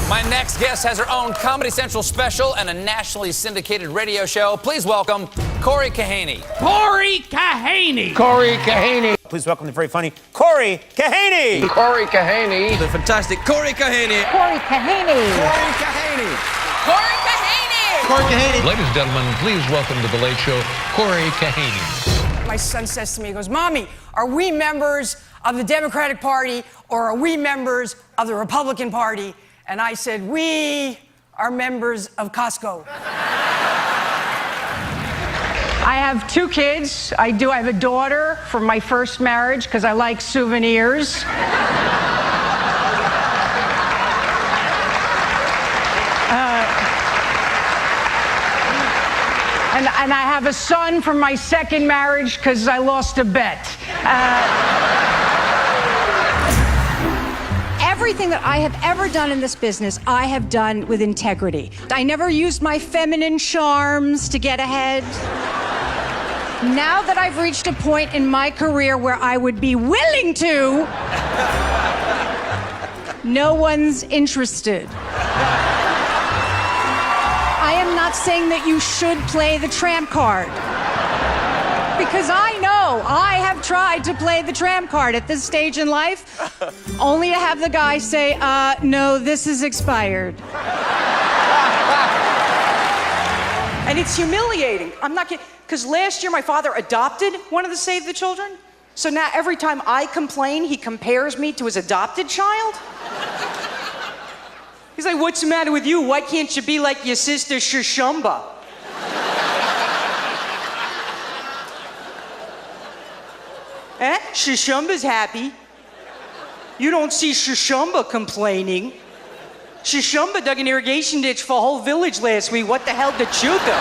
My next guest has her own Comedy Central special and a nationally syndicated radio show. Please welcome Corey Kahaney. Corey Kahaney. Corey Kahaney. Please welcome the very funny Corey Kahaney. Corey Kahaney. The fantastic Corey Kahaney. Corey Kahaney. Corey Kahaney. Corey Kahaney. Corey Kahaney. Ladies and gentlemen, please welcome to The Late Show, Corey Kahaney. My son says to me, he goes, "Mommy, are we members of the Democratic Party or are we members of the Republican Party?" And I said, "We are members of Costco." I have 2 kids. I have a daughter from my first marriage because I like souvenirs. And I have a son from my second marriage because I lost a bet. Everything that I have ever done in this business, I have done with integrity. I never used my feminine charms to get ahead. Now that I've reached a point in my career where I would be willing to, no one's interested. I am not saying that you should play the tramp card. Because I know I have tried to play the tramp card at this stage in life, only to have the guy say, no, this is expired. And it's humiliating. I'm not kidding. Because last year my father adopted one of the Save the Children. So now every time I complain, he compares me to his adopted child. He's like, "What's the matter with you? Why can't you be like your sister Shishumba?" Eh? Shishumba's happy. You don't see Shishumba complaining. Shishumba dug an irrigation ditch for a whole village last week. What the hell did you do?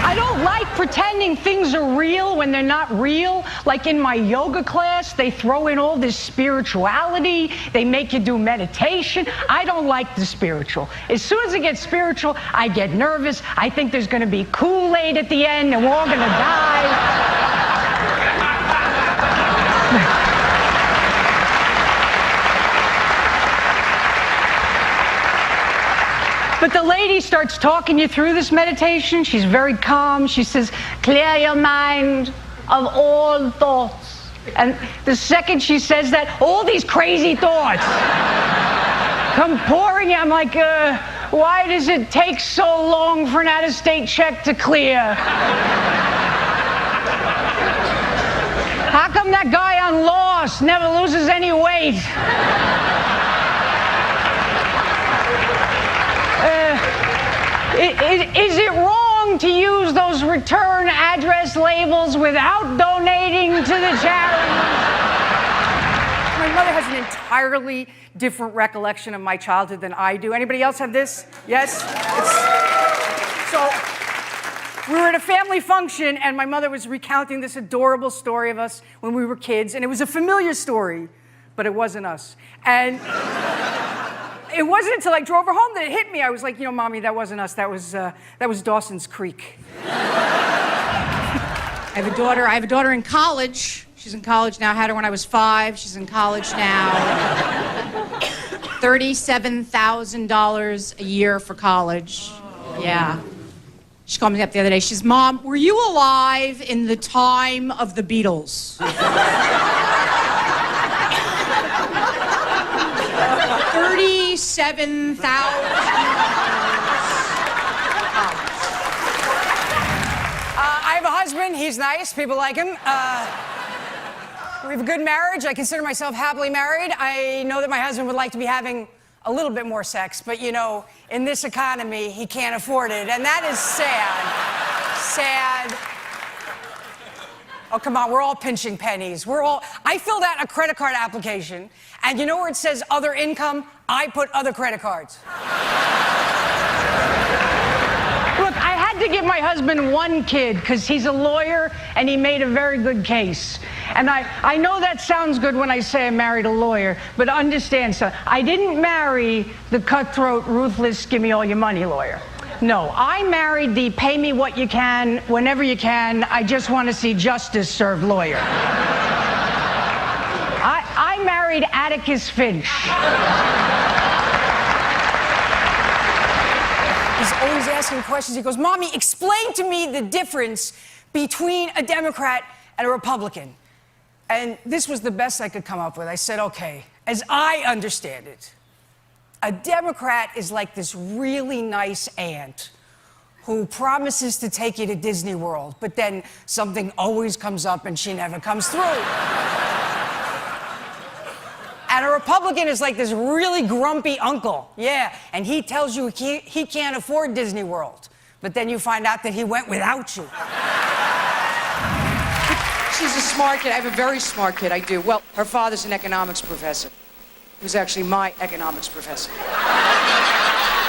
I don't like pretending things are real when they're not real. Like in my yoga class, they throw in all this spirituality. They make you do meditation. I don't like the spiritual. As soon as it gets spiritual, I get nervous. I think there's going to be Kool-Aid at the end and we're all going to die. But the lady starts talking you through this meditation. She's very calm. She says, "Clear your mind of all thoughts." And the second she says that, all these crazy thoughts come pouring in. I'm like, why does it take so long for an out-of-state check to clear? How come that guy on Lost never loses any weight? Is it wrong to use those return address labels without donating to the charity? My mother has an entirely different recollection of my childhood than I do. Anybody else have this? Yes? So we were at a family function and my mother was recounting this adorable story of us when we were kids, and it was a familiar story, but it wasn't us. And it wasn't until I drove her home that it hit me. I was like, Mommy, that wasn't us. That was Dawson's Creek. I have a daughter in college. She's in college now. I had her when I was 5. She's in college now. $37,000 a year for college. Yeah. She called me up the other day. She's, "Mom, were you alive in the time of the Beatles?" 37,000. I have a husband. He's nice. People like him. We have a good marriage. I consider myself happily married. I know that my husband would like to be having a little bit more sex, but in this economy, he can't afford it, and that is sad. Sad. Oh, come on, we're all pinching pennies. I filled out a credit card application, and you know where it says other income? I put other credit cards. Look, I had to give my husband 1 kid because he's a lawyer and he made a very good case. And I know that sounds good when I say I married a lawyer, but understand, son, I didn't marry the cutthroat, ruthless, give me all your money lawyer. No, I married the pay me what you can, whenever you can, I just want to see justice served lawyer. I married Atticus Finch. always asking questions. He goes, Mommy, explain to me the difference between a Democrat and a Republican. And this was the best I could come up with. I said, okay, as I understand it, a Democrat is like this really nice aunt who promises to take you to Disney World, but then something always comes up and she never comes through. And a Republican is like this really grumpy uncle, yeah, and he tells you he can't afford Disney World, but then you find out that he went without you. She's a smart kid. I have a very smart kid, I do. Well, her father's an economics professor. He was actually my economics professor.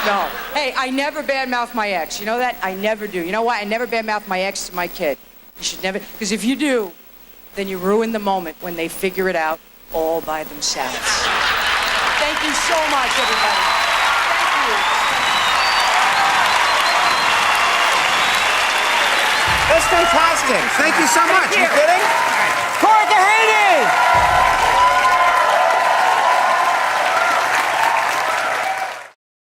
No. Hey, I never badmouth my ex. You know that? I never do. You know why? I never badmouth my ex to my kid. You should never, because if you do, then you ruin the moment when they figure it out all by themselves. Thank you so much, everybody. Thank you. That's fantastic. Thank you so much.